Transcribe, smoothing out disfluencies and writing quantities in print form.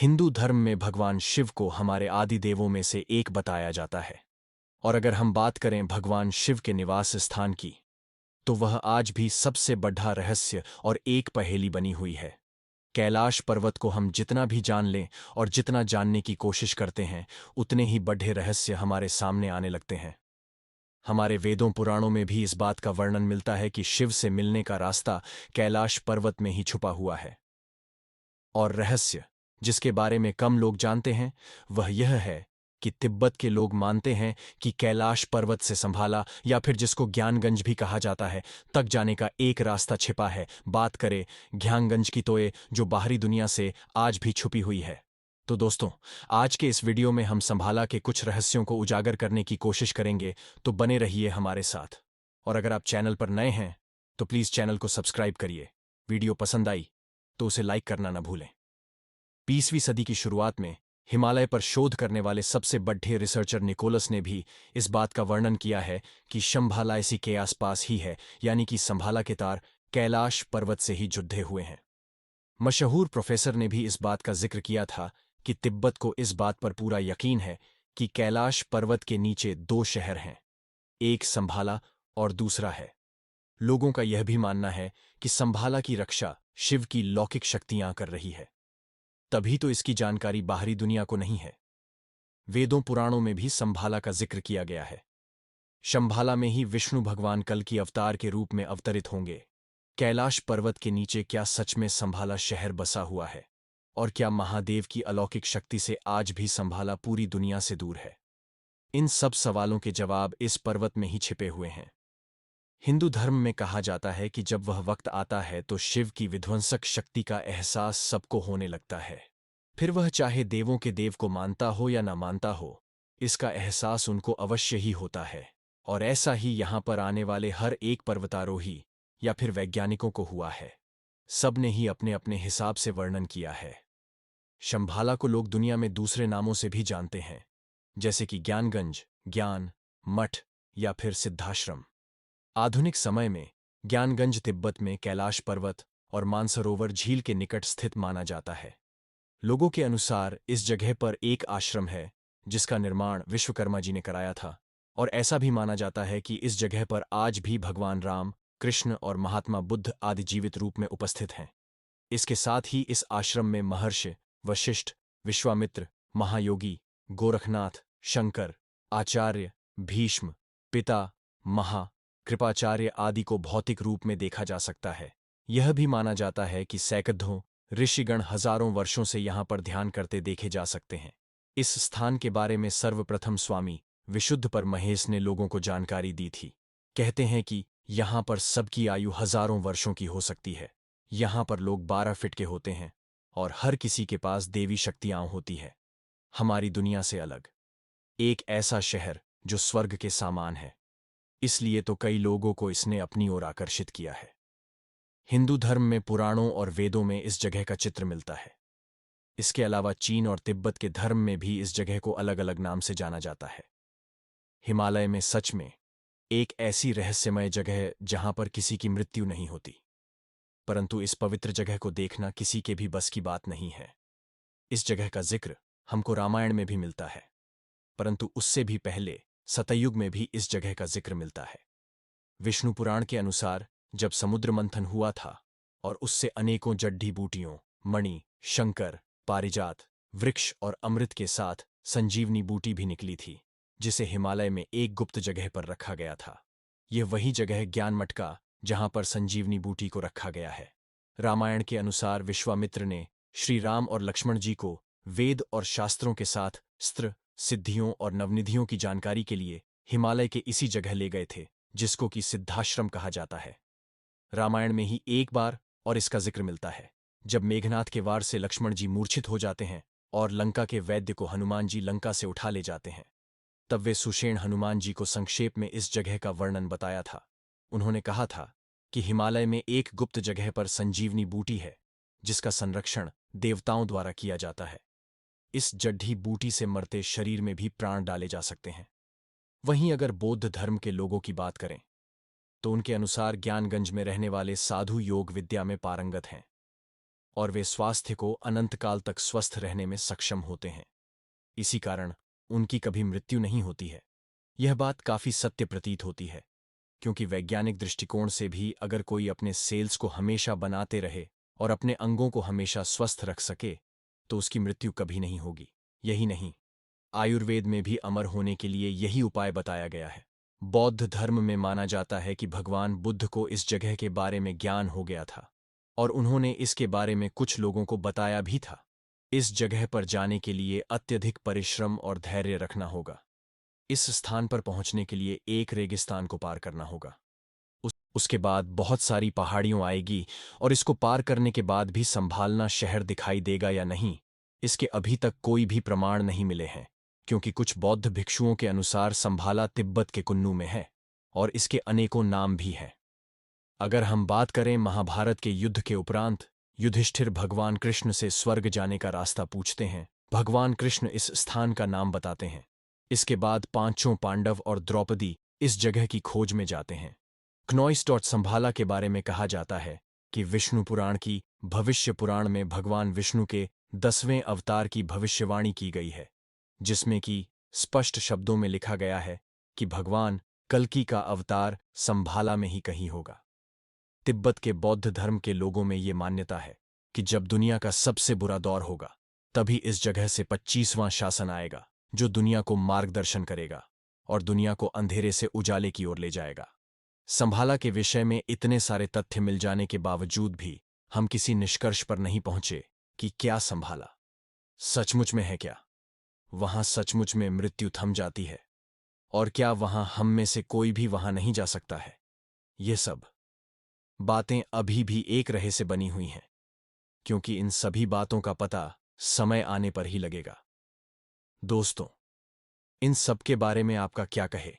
हिंदू धर्म में भगवान शिव को हमारे आदि देवों में से एक बताया जाता है। और अगर हम बात करें भगवान शिव के निवास स्थान की, तो वह आज भी सबसे बड़ा रहस्य और एक पहेली बनी हुई है। कैलाश पर्वत को हम जितना भी जान लें और जितना जानने की कोशिश करते हैं, उतने ही बड़े रहस्य हमारे सामने आने लगते हैं। हमारे वेदों पुराणों में भी इस बात का वर्णन मिलता है कि शिव से मिलने का रास्ता कैलाश पर्वत में ही छुपा हुआ है। और रहस्य जिसके बारे में कम लोग जानते हैं, वह यह है कि तिब्बत के लोग मानते हैं कि कैलाश पर्वत से संभाला, या फिर जिसको ज्ञानगंज भी कहा जाता है, तक जाने का एक रास्ता छिपा है। बात करें ज्ञानगंज की, तो ये जो बाहरी दुनिया से आज भी छुपी हुई है। तो दोस्तों, आज के इस वीडियो में हम संभाला के कुछ रहस्यों को उजागर करने की कोशिश करेंगे, तो बने रहिए हमारे साथ। और अगर आप चैनल पर नए हैं, तो प्लीज चैनल को सब्सक्राइब करिए। वीडियो पसंद आई तो उसे लाइक करना न भूलें। 20वीं सदी की शुरुआत में हिमालय पर शोध करने वाले सबसे बड़े रिसर्चर निकोलस ने भी इस बात का वर्णन किया है कि शंभाला इसी के आसपास ही है, यानी कि संभाला के तार कैलाश पर्वत से ही जुड़े हुए हैं। मशहूर प्रोफेसर ने भी इस बात का जिक्र किया था कि तिब्बत को इस बात पर पूरा यकीन है कि कैलाश पर्वत के नीचे दो शहर हैं, एक संभाला और दूसरा है। लोगों का यह भी मानना है कि संभाला की रक्षा शिव की लौकिक शक्तियां कर रही है, तभी तो इसकी जानकारी बाहरी दुनिया को नहीं है। वेदों पुराणों में भी संभाला का जिक्र किया गया है। शंभाला में ही विष्णु भगवान कल की अवतार के रूप में अवतरित होंगे। कैलाश पर्वत के नीचे क्या सच में संभाला शहर बसा हुआ है? और क्या महादेव की अलौकिक शक्ति से आज भी संभाला पूरी दुनिया से दूर है? इन सब सवालों के जवाब इस पर्वत में ही छिपे हुए हैं। हिंदू धर्म में कहा जाता है कि जब वह वक्त आता है तो शिव की विध्वंसक शक्ति का एहसास सबको होने लगता है। फिर वह चाहे देवों के देव को मानता हो या ना मानता हो, इसका एहसास उनको अवश्य ही होता है। और ऐसा ही यहां पर आने वाले हर एक पर्वतारोही या फिर वैज्ञानिकों को हुआ है। सब ने ही अपने अपने हिसाब से वर्णन किया है। शंभाला को लोग दुनिया में दूसरे नामों से भी जानते हैं, जैसे कि ज्ञानगंज, ज्ञान मठ या फिर सिद्धाश्रम। आधुनिक समय में ज्ञानगंज तिब्बत में कैलाश पर्वत और मानसरोवर झील के निकट स्थित माना जाता है। लोगों के अनुसार इस जगह पर एक आश्रम है जिसका निर्माण विश्वकर्मा जी ने कराया था, और ऐसा भी माना जाता है कि इस जगह पर आज भी भगवान राम, कृष्ण और महात्मा बुद्ध आदि जीवित रूप में उपस्थित हैं। इसके साथ ही इस आश्रम में महर्षि वशिष्ठ, विश्वामित्र, महायोगी, गोरखनाथ, शंकर, आचार्य, भीष्म, पिता, महा, कृपाचार्य आदि को भौतिक रूप में देखा जा सकता है। यह भी माना जाता है कि सैकड़ों ऋषिगण हजारों वर्षों से यहाँ पर ध्यान करते देखे जा सकते हैं। इस स्थान के बारे में सर्वप्रथम स्वामी विशुद्ध पर महेश ने लोगों को जानकारी दी थी। कहते हैं कि यहाँ पर सबकी आयु हजारों वर्षों की हो सकती है। यहाँ पर लोग 12 फीट के होते हैं और हर किसी के पास देवी शक्तियां होती है। हमारी दुनिया से अलग एक ऐसा शहर जो स्वर्ग के समान है। इसलिए तो कई लोगों को इसने अपनी ओर आकर्षित किया है। हिंदू धर्म में पुराणों और वेदों में इस जगह का चित्र मिलता है। इसके अलावा चीन और तिब्बत के धर्म में भी इस जगह को अलग अलग नाम से जाना जाता है। हिमालय में सच में एक ऐसी रहस्यमय जगह है जहां पर किसी की मृत्यु नहीं होती, परंतु इस पवित्र जगह को देखना किसी के भी बस की बात नहीं है। इस जगह का जिक्र हमको रामायण में भी मिलता है, परंतु उससे भी पहले सतयुग में भी इस जगह का जिक्र मिलता है। विष्णु पुराण के अनुसार जब समुद्र मंथन हुआ था और उससे अनेकों जड्डी बूटियों, मणि, शंकर, पारिजात, वृक्ष और अमृत के साथ संजीवनी बूटी भी निकली थी, जिसे हिमालय में एक गुप्त जगह पर रखा गया था। यह वही जगह है ज्ञान मटका जहां पर संजीवनी बूटी को रखा गया है। रामायण के अनुसार विश्वामित्र ने श्री राम और लक्ष्मण जी को वेद और शास्त्रों के साथ स्त्र, सिद्धियों और नवनिधियों की जानकारी के लिए हिमालय के इसी जगह ले गए थे, जिसको कि सिद्धाश्रम कहा जाता है। रामायण में ही एक बार और इसका जिक्र मिलता है, जब मेघनाथ के वार से लक्ष्मण जी मूर्छित हो जाते हैं और लंका के वैद्य को हनुमान जी लंका से उठा ले जाते हैं। तब वे सुषेण हनुमान जी को संक्षेप में इस जगह का वर्णन बताया था। उन्होंने कहा था कि हिमालय में एक गुप्त जगह पर संजीवनी बूटी है, जिसका संरक्षण देवताओं द्वारा किया जाता है। इस जड्ढी बूटी से मरते शरीर में भी प्राण डाले जा सकते हैं। वहीं अगर बौद्ध धर्म के लोगों की बात करें, तो उनके अनुसार ज्ञानगंज में रहने वाले साधु योग विद्या में पारंगत हैं। और वे स्वास्थ्य को अनंतकाल तक स्वस्थ रहने में सक्षम होते हैं। इसी कारण उनकी कभी मृत्यु नहीं होती है। यह बात काफी सत्य प्रतीत होती है, क्योंकि वैज्ञानिक दृष्टिकोण से भी अगर कोई अपने सेल्स को हमेशा बनाते रहे और अपने अंगों को हमेशा स्वस्थ रख सके तो उसकी मृत्यु कभी नहीं होगी। यही नहीं, आयुर्वेद में भी अमर होने के लिए यही उपाय बताया गया है। बौद्ध धर्म में माना जाता है कि भगवान बुद्ध को इस जगह के बारे में ज्ञान हो गया था और उन्होंने इसके बारे में कुछ लोगों को बताया भी था। इस जगह पर जाने के लिए अत्यधिक परिश्रम और धैर्य रखना होगा। इस स्थान पर पहुंचने के लिए एक रेगिस्तान को पार करना होगा। उसके बाद बहुत सारी पहाड़ियों आएगी और इसको पार करने के बाद भी संभालना शहर दिखाई देगा या नहीं, इसके अभी तक कोई भी प्रमाण नहीं मिले हैं, क्योंकि कुछ बौद्ध भिक्षुओं के अनुसार संभाला तिब्बत के कुन्नू में है और इसके अनेकों नाम भी हैं। अगर हम बात करें महाभारत के युद्ध के उपरांत, युधिष्ठिर भगवान कृष्ण से स्वर्ग जाने का रास्ता पूछते हैं। भगवान कृष्ण इस स्थान का नाम बताते हैं। इसके बाद पांचों पांडव और द्रौपदी इस जगह की खोज में जाते हैं। संभाला के बारे में कहा जाता है कि विष्णु पुराण की भविष्य पुराण में भगवान विष्णु के 10वें अवतार की भविष्यवाणी की गई है, जिसमें कि स्पष्ट शब्दों में लिखा गया है कि भगवान कल्कि का अवतार संभाला में ही कहीं होगा। तिब्बत के बौद्ध धर्म के लोगों में ये मान्यता है कि जब दुनिया का सबसे बुरा दौर होगा तभी इस जगह से 25वां शासन आएगा, जो दुनिया को मार्गदर्शन करेगा और दुनिया को अंधेरे से उजाले की ओर ले जाएगा। संभाला के विषय में इतने सारे तथ्य मिल जाने के बावजूद भी हम किसी निष्कर्ष पर नहीं पहुंचे कि क्या संभाला सचमुच में है, क्या वहां सचमुच में मृत्यु थम जाती है और क्या वहां हम में से कोई भी वहां नहीं जा सकता है। ये सब बातें अभी भी एक रहे से बनी हुई हैं, क्योंकि इन सभी बातों का पता समय आने पर ही लगेगा। दोस्तों, इन सब के बारे में आपका क्या कहे?